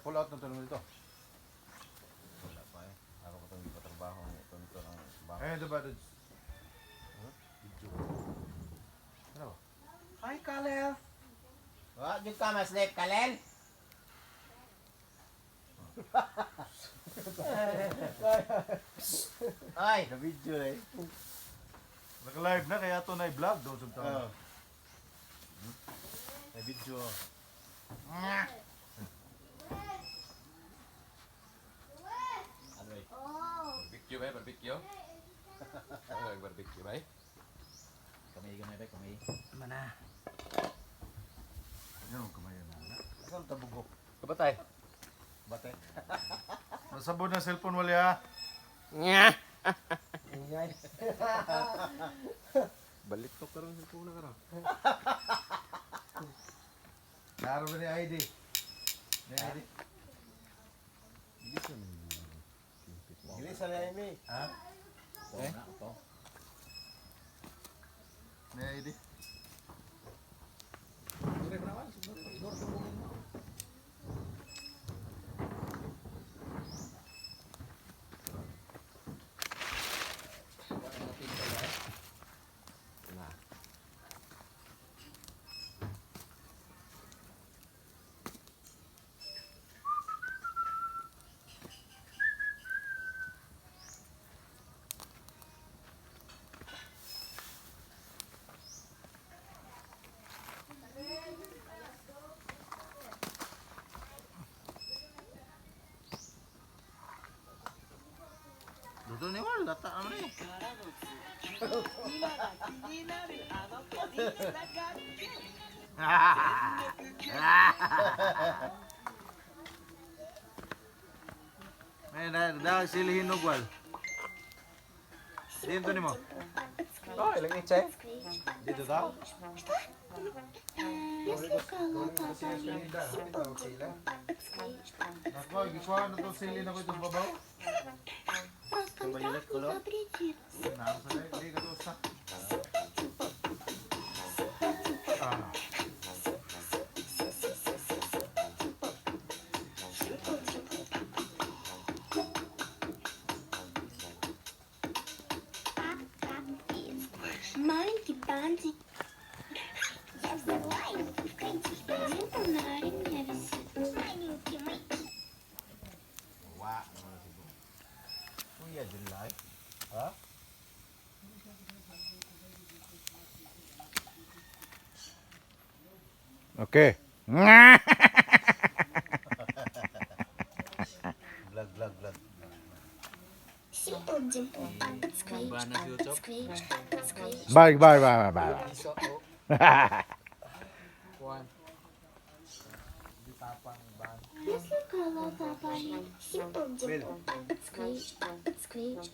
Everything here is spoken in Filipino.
pull out na tulong dito. Wala pa eh. Ako ko itong ipatrabaho ito ang baho. Eh, diba doon? Video. Ano ba? Hi, Kalel. Wa jud ka maslip Kalel. Ay, Na video eh. Naka-live na kaya ito na i-vlog doon sa tao. May video. Barbecue ba? Barbecue? Barbecue ba? kamay ba kamay. Mana? Yan ang kamay na. Saan tabugok? Kabatay? Bate. Masabot na cellphone wali ha. Ingay. Balik to karon sa puna karon. Naro ba ni ID? Ni ID? Gili sa lami. Ha? Eh? Ito. Ni ID? Luto ni Wal, lata naman eh. May dah sili hinog Wal. Dito ni mo. Oh, ilang itchay? Dito daw. Nakwa, gikuha na itong sili na ko itong babaw. Mahilat ko lo. Nasa na, hindi ka to sa. Ah. Mind die Bahn. Ja, so weit. Könnt ich besuchen, nein, ja, das ist meine Gemüse. Wa. Kuya July. Ha? Okay. Vlog. Simple, dimple. Screech, screech, screech. Bye. So, oh. One. Если колода болит, simple, dimple. Screech, screech,